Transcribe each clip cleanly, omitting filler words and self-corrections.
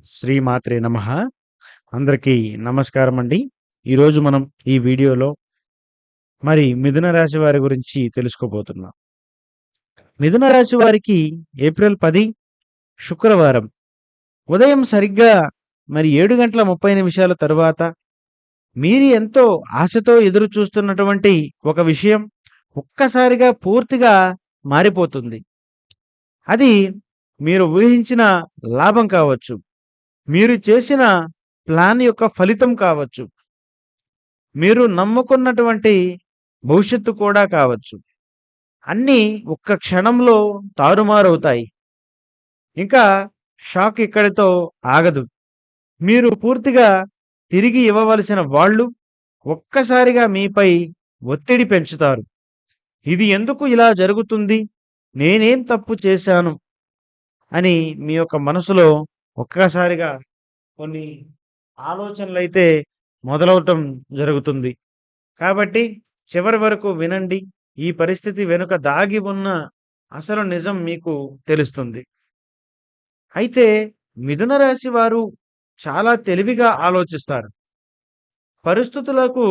శ్రీమాత్రే నమః. అందరికీ నమస్కారమండి. ఈరోజు మనం ఈ వీడియోలో మిథున రాశి వారి గురించి తెలుసుకోబోతున్నాం. మిథున రాశి వారికి ఏప్రిల్ 10 శుక్రవారం ఉదయం సరిగ్గా 7:30 తరువాత మీరు ఎంతో ఆశతో ఎదురు చూస్తున్నటువంటి ఒక విషయం ఒక్కసారిగా పూర్తిగా మారిపోతుంది. అది మీరు ఊహించిన లాభం కావచ్చు. మీరు చేసిన ప్లాన్ యొక్క ఫలితం కావచ్చు. మీరు నమ్ముకున్నటువంటి భవిష్యత్తు కూడా కావచ్చు. అన్నీ ఒక్క క్షణంలో తారుమారవుతాయి. ఇంకా షాక్ ఇక్కడితో ఆగదు. మీరు పూర్తిగా తిరిగి ఇవ్వవలసిన వాళ్ళు ఒక్కసారిగా మీపై ఒత్తిడి పెంచుతారు. ఇది ఎందుకు ఇలా జరుగుతుంది? నేనేం తప్పు చేశాను? అని మీ యొక్క మనసులో ఒక్కసారిగా కొన్ని ఆలోచనలైతే మొదలవటం జరుగుతుంది. కాబట్టి చివరి వరకు వినండి. ఈ పరిస్థితి వెనుక దాగి ఉన్న అసలు నిజం మీకు తెలుస్తుంది. అయితే మిథున రాశి వారు చాలా తెలివిగా ఆలోచిస్తారు. పరిస్థితులకు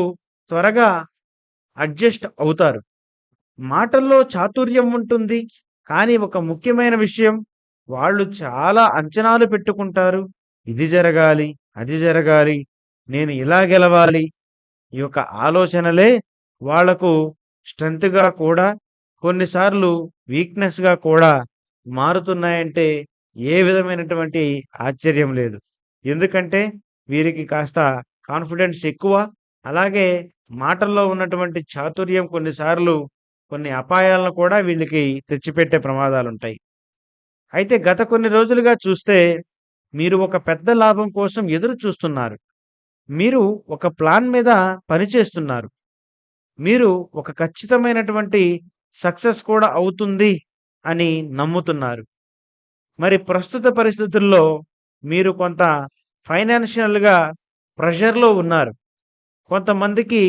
త్వరగా అడ్జస్ట్ అవుతారు. మాటల్లో చాతుర్యం ఉంటుంది. కానీ ఒక ముఖ్యమైన విషయం, వాళ్ళు చాలా అంచనాలు పెట్టుకుంటారు. ఇది జరగాలి, అది జరగాలి, నేను ఇలా గెలవాలి. ఈ యొక్క ఆలోచనలే వాళ్లకు స్ట్రెంగ్త్‌గా కూడా కొన్నిసార్లు వీక్‌నెస్‌గా కూడా మారుతున్నాయంటే ఏ విధమైనటువంటి ఆశ్చర్యం లేదు. ఎందుకంటే వీరికి కాస్త కాన్ఫిడెన్స్ ఎక్కువ. అలాగే మాటల్లో ఉన్నటువంటి చాతుర్యం కొన్నిసార్లు కొన్ని అపాయాలను కూడా వీళ్ళకి తెచ్చిపెట్టే ప్రమాదాలుంటాయి. అయితే గత కొన్ని రోజులుగా చూస్తే మీరు ఒక పెద్ద లాభం కోసం ఎదురు చూస్తున్నారు. మీరు ఒక ప్లాన్ మీద పనిచేస్తున్నారు. మీరు ఒక ఖచ్చితమైనటువంటి సక్సెస్ కూడా అవుతుంది అని నమ్ముతున్నారు. ప్రస్తుత పరిస్థితుల్లో మీరు కొంత ఫైనాన్షియల్‌గా ప్రెషర్‌లో ఉన్నారు. కొంతమందికి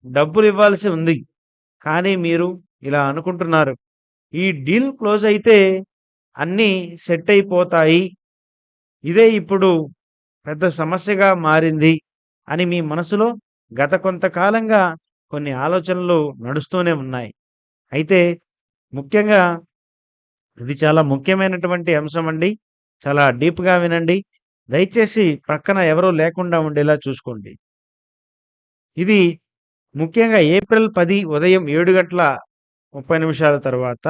డబ్బులు ఇవ్వాల్సి ఉంది. కానీ మీరు ఇలా అనుకుంటున్నారు. ఈ డీల్ క్లోజ్ అయితే అన్నీ సెట్ అయిపోతాయి. ఇదే ఇప్పుడు పెద్ద సమస్యగా మారింది అని మీ మనసులో గత కొంతకాలంగా కొన్ని ఆలోచనలు నడుస్తూనే ఉన్నాయి. అయితే ముఖ్యంగా ఇది చాలా ముఖ్యమైనటువంటి అంశం అండి. చాలా డీప్‌గా వినండి. దయచేసి పక్కన ఎవరు లేకుండా ఉండేలా చూసుకోండి. ఇది ముఖ్యంగా ఏప్రిల్ 10 ఉదయం 7:30 తరువాత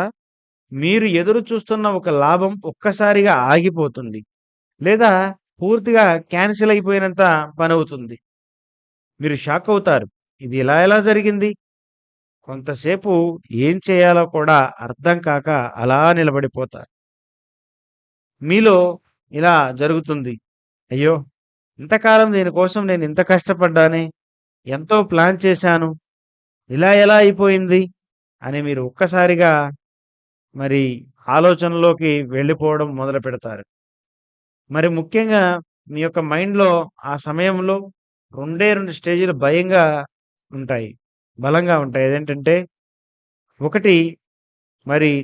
మీరు ఎదురు చూస్తున్న ఒక లాభం ఒక్కసారిగా ఆగిపోతుంది. లేదా పూర్తిగా క్యాన్సిల్ అయిపోయినంత పనవుతుంది. మీరు షాక్ అవుతారు. ఇది ఇలా ఎలా జరిగింది? కొంతసేపు ఏం చేయాలో కూడా అర్థం కాక అలా నిలబడిపోతారు. మీలో ఇలా జరుగుతుంది. అయ్యో! ఇంతకాలం దీనికోసం నేను ఇంత కష్టపడ్డానే, ఎంతో ప్లాన్ చేశాను. ఇలా ఎలా అయిపోయింది? అని మీరు ఒక్కసారిగా మరి ఆలోచనలోకి వెళ్ళిపోవడం మొదలుపెడతారు. ముఖ్యంగా మీ యొక్క మైండ్‌లో ఆ సమయంలో 2 స్టేజ్‌లు భయంగా ఉంటాయి. బలంగా ఉంటాయి. అదేంటంటే, ఒకటి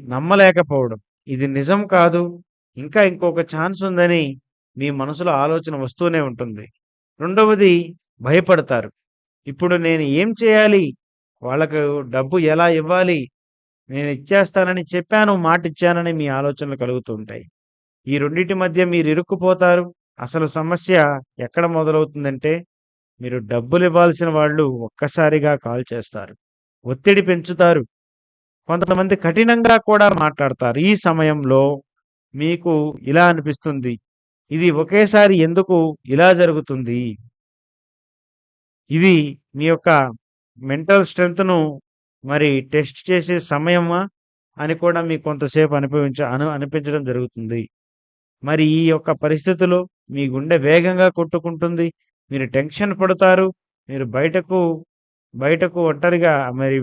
నమ్మలేకపోవడం. ఇది నిజం కాదు. ఇంకా ఇంకొక ఛాన్స్ ఉందని మీ మనసులో ఆలోచన వస్తూనే ఉంటుంది. రెండవది భయపడతారు. ఇప్పుడు నేను ఏం చేయాలి? వాళ్ళకు డబ్బు ఎలా ఇవ్వాలి? నేను ఇచ్చేస్తానని చెప్పాను, మాటిచ్చానని మీ ఆలోచనలు కలుగుతూ ఉంటాయి. ఈ రెండిటి మధ్య మీరు ఇరుక్కుపోతారు. అసలు సమస్య ఎక్కడ మొదలవుతుందంటే, మీరు డబ్బులివ్వాల్సిన వాళ్ళు ఒక్కసారిగా కాల్ చేస్తారు. ఒత్తిడి పెంచుతారు. కొంతమంది కఠినంగా కూడా మాట్లాడతారు. ఈ సమయంలో మీకు ఇలా అనిపిస్తుంది. ఇది ఒకేసారి ఎందుకు ఇలా జరుగుతుంది? ఇది మీ యొక్క మెంటల్ స్ట్రెంగ్త్‌ను టెస్ట్ చేసే సమయమా? అని కూడా మీకు కొంతసేపు అనిపించడం జరుగుతుంది. ఈ యొక్క పరిస్థితిలో మీ గుండె వేగంగా కొట్టుకుంటుంది. మీరు టెన్షన్ పడతారు. మీరు బయటకు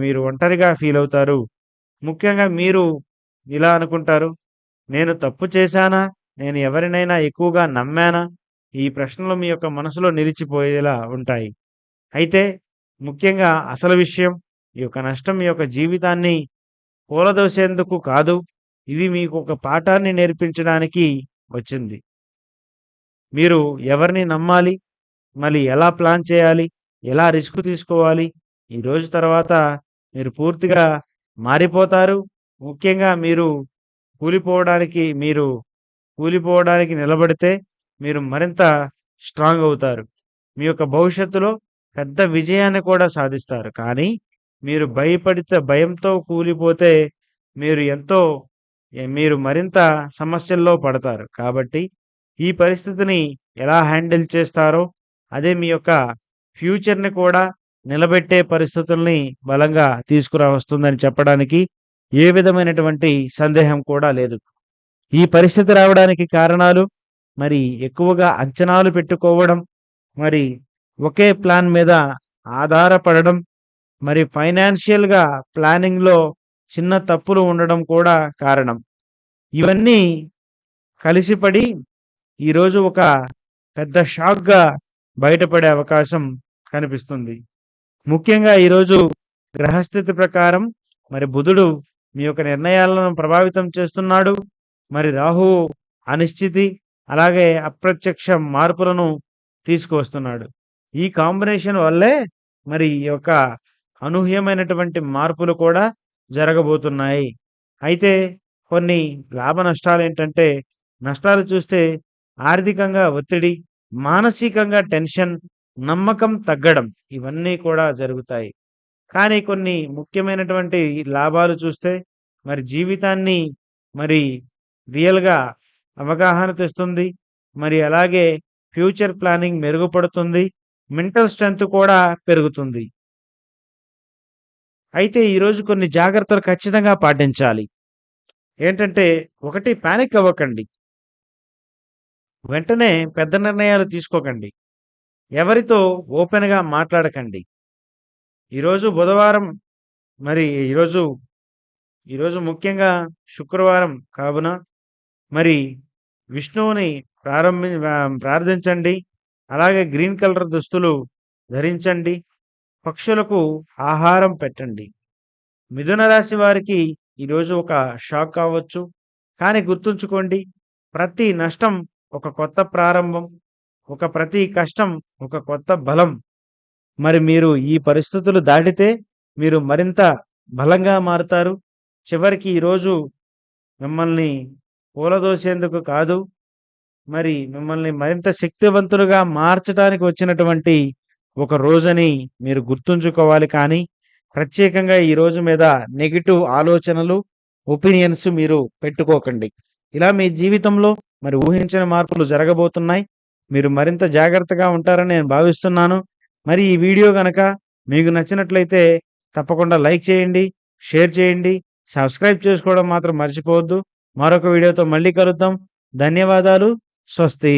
మీరు ఒంటరిగా ఫీల్ అవుతారు. ముఖ్యంగా మీరు ఇలా అనుకుంటారు. నేను తప్పు చేశానా? నేను ఎవరినైనా ఎక్కువగా నమ్మానా? ఈ ప్రశ్నలు మీ యొక్క మనసులో నిలిచిపోయేలా ఉంటాయి. అయితే ముఖ్యంగా అసలు విషయం, ఈ యొక్క నష్టం మీ యొక్క జీవితాన్ని కూలదోసేందుకు కాదు. ఇది మీకు ఒక పాఠాన్ని నేర్పించడానికి వచ్చింది. మీరు ఎవరిని నమ్మాలి? మళ్ళీ ఎలా ప్లాన్ చేయాలి? ఎలా రిస్క్ తీసుకోవాలి? ఈ రోజు తర్వాత మీరు పూర్తిగా మారిపోతారు. ముఖ్యంగా మీరు కూలిపోవడానికి నిలబడితే మీరు మరింత స్ట్రాంగ్ అవుతారు. మీ యొక్క భవిష్యత్తులో పెద్ద విజయాన్ని కూడా సాధిస్తారు. కానీ మీరు భయంతో కూలిపోతే మీరు ఎంతో మీరు మరింత సమస్యల్లో పడతారు. కాబట్టి ఈ పరిస్థితిని ఎలా హ్యాండిల్ చేస్తారో, అదే మీ యొక్క ఫ్యూచర్‌ని కూడా నిలబెట్టే పరిస్థితుల్ని బలంగా తీసుకురావస్తుందని చెప్పడానికి ఏ విధమైనటువంటి సందేహం కూడా లేదు. ఈ పరిస్థితి రావడానికి కారణాలు మరి ఎక్కువగా అంచనాలు పెట్టుకోవడం, మరి ఒకే ప్లాన్ మీద ఆధారపడడం, మరి ఫైనాన్షియల్‌గా ప్లానింగ్‌లో చిన్న తప్పులు ఉండడం కూడా కారణం. ఇవన్నీ కలిసిపడి ఈరోజు ఒక పెద్ద షాక్‌గా బయటపడే అవకాశం కనిపిస్తుంది. ముఖ్యంగా ఈరోజు గ్రహస్థితి ప్రకారం మరి బుధుడు మీ యొక్క నిర్ణయాలను ప్రభావితం చేస్తున్నాడు. మరి రాహువు అనిశ్చితి, అలాగే అప్రత్యక్ష మార్పులను తీసుకువస్తున్నాడు. ఈ కాంబినేషన్ వల్లే మరి ఈ యొక్క అనూహ్యమైనటువంటి మార్పులు కూడా జరగబోతున్నాయి. అయితే కొన్ని లాభ నష్టాలేంటంటే, నష్టాలు చూస్తే ఆర్థికంగా ఒత్తిడి, మానసికంగా టెన్షన్, నమ్మకం తగ్గడం ఇవన్నీ కూడా జరుగుతాయి. కానీ కొన్ని ముఖ్యమైనటువంటి లాభాలు చూస్తే మరి జీవితాన్ని మరి రియల్‌గా అవగాహన తెస్తుంది. మరి అలాగే ఫ్యూచర్ ప్లానింగ్ మెరుగుపడుతుంది. మెంటల్ స్ట్రెంత్ కూడా పెరుగుతుంది. అయితే ఈరోజు కొన్ని జాగ్రత్తలు ఖచ్చితంగా పాటించాలి. ఏంటంటే, ఒకటి పానిక్ అవ్వకండి. వెంటనే పెద్ద నిర్ణయాలు తీసుకోకండి. ఎవరితో ఓపెన్‌గా మాట్లాడకండి. ఈరోజు బుధవారం మరి ఈరోజు ఈరోజు ముఖ్యంగా శుక్రవారం కావున మరి విష్ణువుని ప్రార్థించండి. అలాగే గ్రీన్ కలర్ దుస్తులు ధరించండి. పక్షులకు ఆహారం పెట్టండి. మిథున రాశి వారికి ఈరోజు ఒక షాక్ కావచ్చు. కానీ గుర్తుంచుకోండి, ప్రతి నష్టం ఒక కొత్త ప్రారంభం. ప్రతి కష్టం ఒక కొత్త బలం. మరి మీరు ఈ పరిస్థితులు దాటితే మీరు మరింత బలంగా మారుతారు. చివరికి ఈరోజు మిమ్మల్ని కూలదోసేందుకు కాదు, మరి మిమ్మల్ని మరింత శక్తివంతులుగా మార్చడానికి వచ్చినటువంటి ఒక రోజని మీరు గుర్తుంచుకోవాలి. కానీ ప్రత్యేకంగా ఈ రోజు మీద నెగెటివ్ ఆలోచనలు, ఒపీనియన్స్ మీరు పెట్టుకోకండి. ఇలా మీ జీవితంలో మరి ఊహించని మార్పులు జరగబోతున్నాయి. మీరు మరింత జాగ్రత్తగా ఉంటారని నేను భావిస్తున్నాను. మరి ఈ వీడియో గనక మీకు నచ్చినట్లయితే తప్పకుండా లైక్ చేయండి, షేర్ చేయండి, సబ్స్క్రైబ్ చేసుకోవడం మాత్రం మర్చిపోవద్దు. మరొక వీడియోతో మళ్ళీ కలుద్దాం. ధన్యవాదాలు. స్వస్తి.